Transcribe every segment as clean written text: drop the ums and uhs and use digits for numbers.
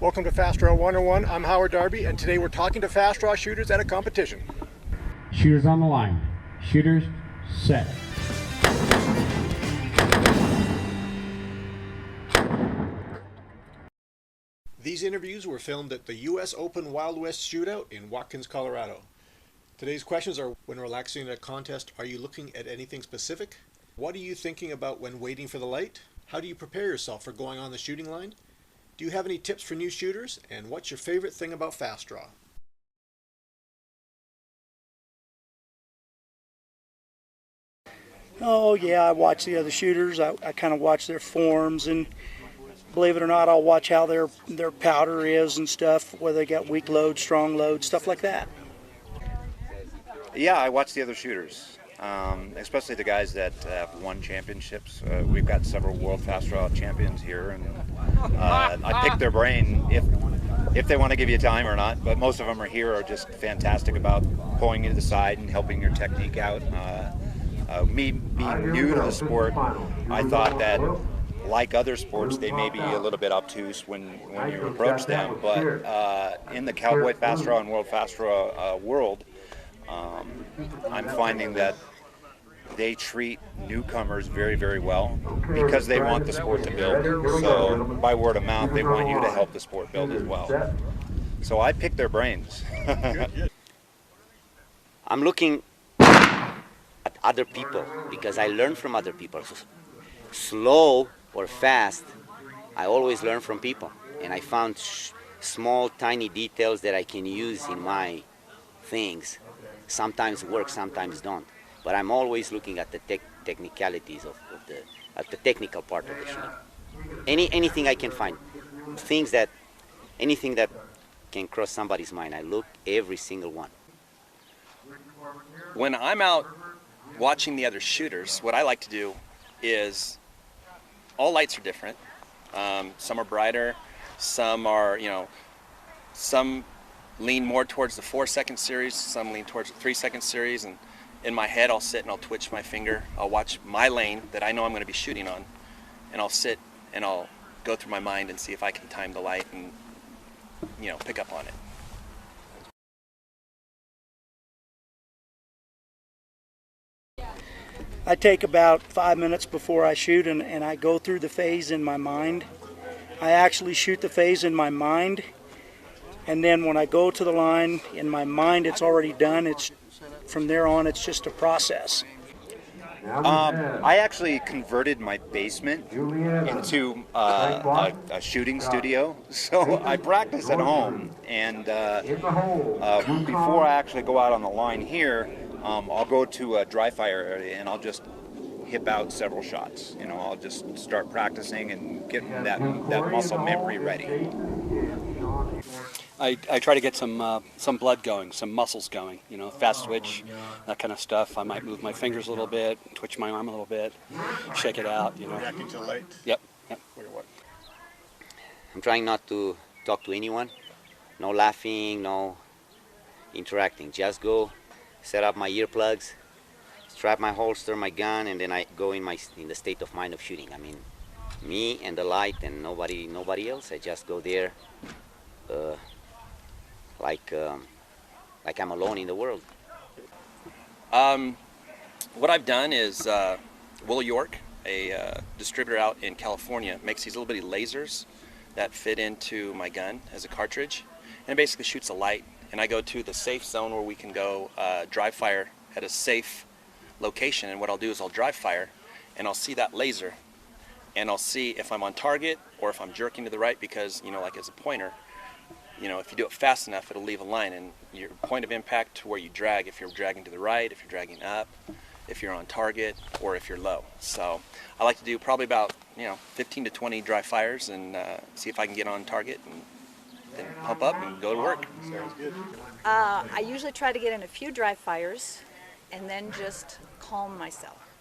Welcome to Fast Draw 101. I'm Howard Darby, and today we're talking to fast draw shooters at a competition. Shooters on the line. Shooters, set. These interviews were filmed at the U.S. Open Wild West Shootout in Watkins, Colorado. Today's questions are: when relaxing at a contest, are you looking at anything specific? What are you thinking about when waiting for the light? How do you prepare yourself for going on the shooting line? Do you have any tips for new shooters? And what's your favorite thing about fast draw? Oh yeah, I watch the other shooters. I kind of watch their forms, and believe it or not, I'll watch how their powder is and stuff, whether they got weak load, strong load, stuff like that. Yeah, I watch the other shooters, especially the guys that have won championships. We've got several World Fast Draw champions here, and I pick their brain if they want to give you time or not. But most of them are just fantastic about pulling you to the side and helping your technique out. Me being new to the sport, I thought that, like other sports, they may be a little bit obtuse when you approach them, but in the Cowboy Fast Draw and World Fast Draw world, I'm finding that they treat newcomers very, very well because they want the sport to build. So by word of mouth, they want you to help the sport build as well. So I pick their brains. I'm looking at other people because I learn from other people. Slow or fast, I always learn from people, and I found small, tiny details that I can use in my things. Sometimes work, sometimes don't. But I'm always looking at the technicalities of the technical part of the shooting. Anything I can find, anything that can cross somebody's mind, I look every single one. When I'm out watching the other shooters, what I like to do is, all lights are different. Some are brighter, some are, some lean more towards the 4-second series, some lean towards the 3-second series, and in my head I'll sit and I'll twitch my finger. I'll watch my lane that I know I'm going to be shooting on, and I'll sit and I'll go through my mind and see if I can time the light and, pick up on it. I take about 5 minutes before I shoot, and I go through the phase in my mind. I actually shoot the phase in my mind, and then when I go to the line, in my mind it's already done. From there on, it's just a process. I actually converted my basement into a shooting studio, so I practice at home, and before I actually go out on the line here, I'll go to a dry fire area and I'll just hip out several shots. I'll just start practicing and getting that muscle memory ready. I try to get some blood going, some muscles going, fast twitch, that kind of stuff. I might move my fingers a little bit, twitch my arm a little bit, shake it out, Reacting to light? Yep. I'm trying not to talk to anyone, no laughing, no interacting. Just go, set up my earplugs, strap my holster, my gun, and then I go in the state of mind of shooting. I mean, me and the light and nobody else. I just go there. Like I'm alone in the world. What I've done is Will York, a distributor out in California, makes these little bitty lasers that fit into my gun as a cartridge, and it basically shoots a light. And I go to the safe zone where we can go dry fire at a safe location. And what I'll do is I'll dry fire, and I'll see that laser, and I'll see if I'm on target or if I'm jerking to the right, because like as a pointer, if you do it fast enough, it'll leave a line, and your point of impact to where you drag, if you're dragging to the right, if you're dragging up, if you're on target, or if you're low. So I like to do probably about 15 to 20 dry fires and see if I can get on target, and then pump up and go to work. Sounds good. I usually try to get in a few dry fires and then just calm myself.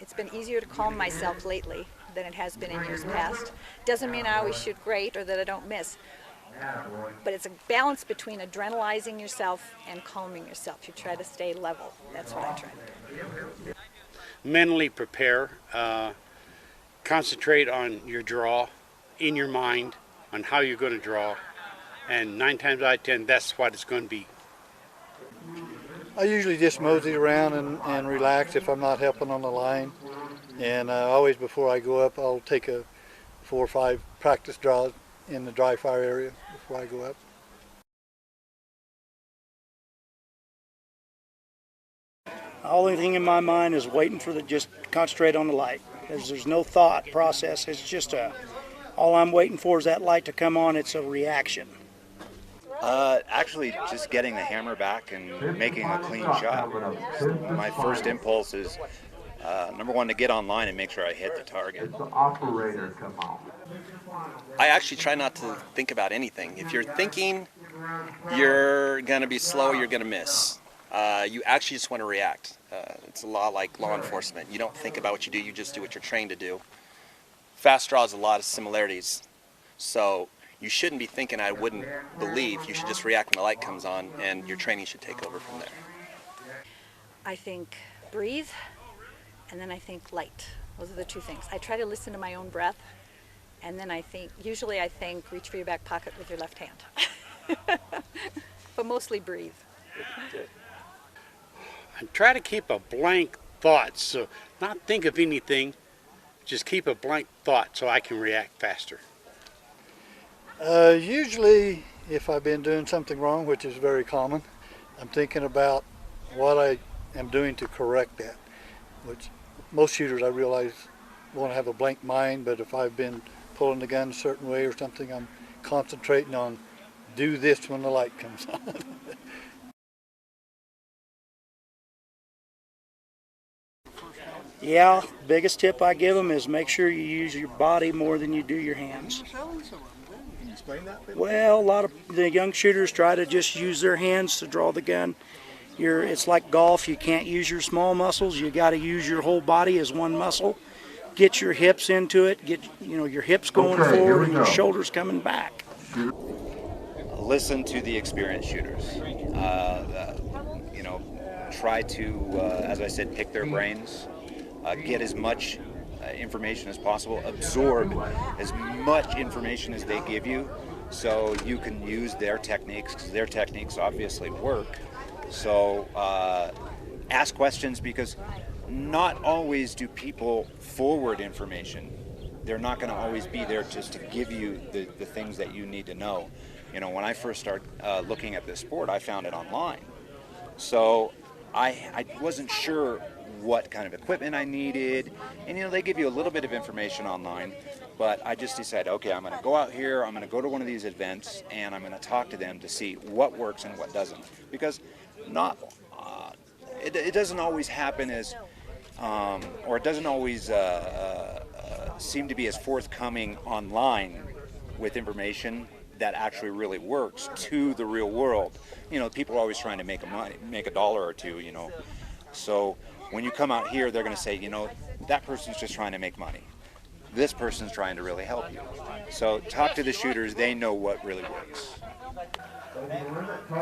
It's been easier to calm myself lately than it has been in years past. Doesn't mean I always shoot great or that I don't miss. But it's a balance between adrenalizing yourself and calming yourself. You try to stay level. That's what I try to do. Mentally prepare, concentrate on your draw in your mind, on how you're going to draw, and 9 times out of 10, that's what it's going to be. I usually just mosey around and relax if I'm not helping on the line. And always before I go up, I'll take a 4 or 5 practice draws in the dry fire area before I go up. The only thing in my mind is waiting for just concentrate on the light. There's no thought process. It's just all I'm waiting for is that light to come on. It's a reaction. Actually, just getting the hammer back and making a clean shot. My first impulse is, number one, to get online and make sure I hit the target. I actually try not to think about anything. If you're thinking you're going to be slow, you're going to miss. You actually just want to react. It's a lot like law enforcement. You don't think about what you do, you just do what you're trained to do. Fast draw has a lot of similarities. So you shouldn't be thinking I wouldn't believe. You should just react when the light comes on, and your training should take over from there. I think breathe, and then I think light. Those are the 2 things. I try to listen to my own breath, and then usually I think reach for your back pocket with your left hand. But mostly breathe. And try to keep a blank thought, so not think of anything, just keep a blank thought so I can react faster. Usually, if I've been doing something wrong, which is very common, I'm thinking about what I am doing to correct that, which most shooters I realize want to have a blank mind, but if I've been pulling the gun a certain way or something, I'm concentrating on do this when the light comes on. Yeah, biggest tip I give them is make sure you use your body more than you do your hands. Can you explain that? Well, a lot of the young shooters try to just use their hands to draw the gun. It's like golf. You can't use your small muscles. You got to use your whole body as one muscle. Get your hips into it. Get your hips going forward and your shoulders coming back. Listen to the experienced shooters. Try to, as I said, pick their brains. Get as much information as possible. Absorb as much information as they give you, so you can use their techniques, because their techniques obviously work. So ask questions, because not always do people forward information. They're not going to always be there just to give you the things that you need to know. When I first started looking at this sport, I found it online. So I wasn't sure what kind of equipment I needed, and they give you a little bit of information online, but I just decided, okay, I'm going to go out here, I'm going to go to one of these events, and I'm going to talk to them to see what works and what doesn't, because it doesn't always happen as, or it doesn't always seem to be as forthcoming online with information that actually really works to the real world. People are always trying to make a dollar or two, So when you come out here, they're going to say, that person's just trying to make money. This person's trying to really help you. So talk to the shooters. They know what really works.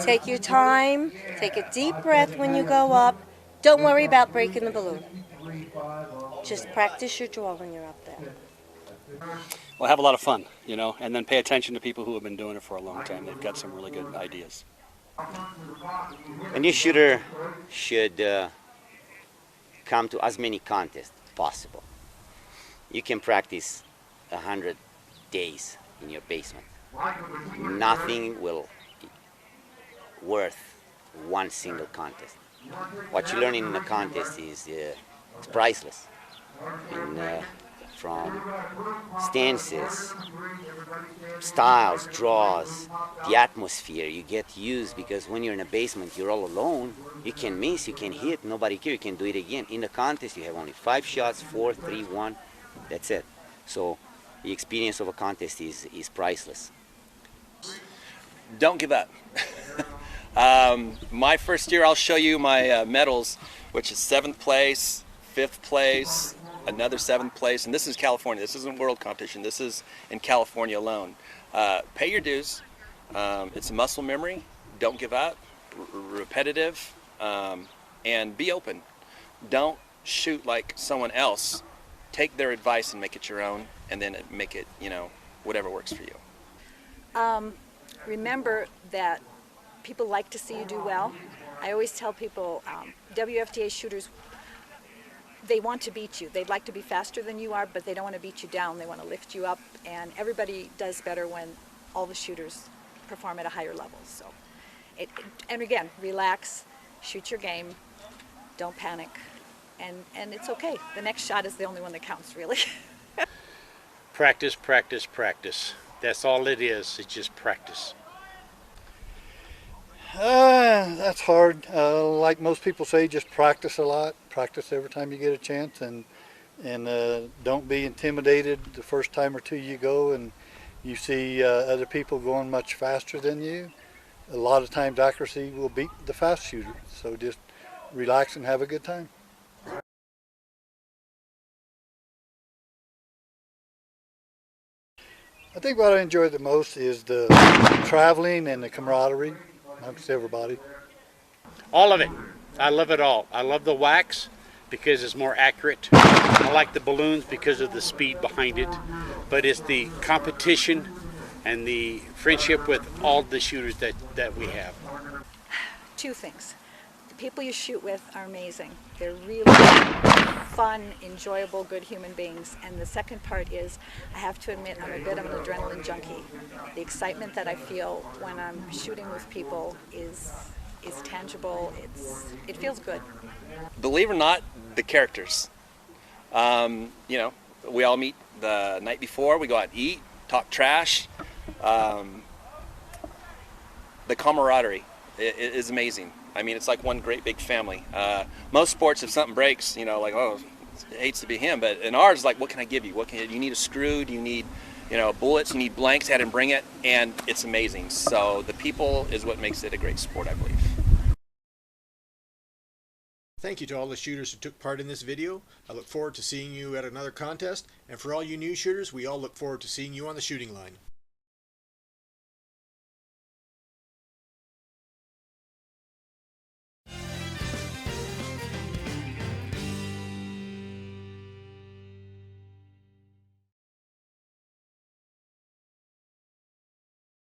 Take your time. Take a deep breath when you go up. Don't worry about breaking the balloon. Just practice your draw when you're up there. Well, have a lot of fun, and then pay attention to people who have been doing it for a long time. They've got some really good ideas. A new shooter should come to as many contests possible. You can practice 100 days in your basement. Nothing will be worth one single contest. What you learn in a contest is it's priceless. From stances, styles, draws, the atmosphere, you get used, because when you're in a basement, you're all alone. You can miss, you can hit, nobody cares, you can do it again. In a contest, you have only 5 shots, 4, 3, 1, that's it. So the experience of a contest is priceless. Don't give up. My first year, I'll show you my medals, which is 7th place, 5th place, another 7th place, and this is California. This isn't world competition. This is in California alone. Pay your dues. It's a muscle memory. Don't give up. Repetitive, and be open. Don't shoot like someone else. Take their advice and make it your own, and then make it, whatever works for you. Remember that people like to see you do well. I always tell people, WFTA shooters, they want to beat you. They'd like to be faster than you are, but they don't want to beat you down. They want to lift you up, and everybody does better when all the shooters perform at a higher level. So, and again, relax, shoot your game, don't panic, and it's okay. The next shot is the only one that counts, really. Practice, practice, practice. That's all it is. It's just practice. That's hard. Like most people say, just practice a lot. Practice every time you get a chance, and don't be intimidated the first time or two you go and you see other people going much faster than you. A lot of times accuracy will beat the fast shooter. So just relax and have a good time. I think what I enjoy the most is the traveling and the camaraderie amongst everybody. All of it. I love it all. I love the wax because it's more accurate. I like the balloons because of the speed behind it. But it's the competition and the friendship with all the shooters that we have. Two things. The people you shoot with are amazing. They're really fun, enjoyable, good human beings. And the second part is, I have to admit, I'm a bit of an adrenaline junkie. The excitement that I feel when I'm shooting with people is tangible. It feels good. Believe it or not, the characters. You know, we all meet the night before. We go out and eat, talk trash. The camaraderie is amazing. I mean, it's like one great big family. Most sports, if something breaks, you know, like, oh, it hates to be him. But in ours, like, what can I give you? You need a screw? Do you need, you know, bullets? You need blanks? Had him bring it, and it's amazing. So the people is what makes it a great sport, I believe. Thank you to all the shooters who took part in this video. I look forward to seeing you at another contest. And for all you new shooters, we all look forward to seeing you on the shooting line.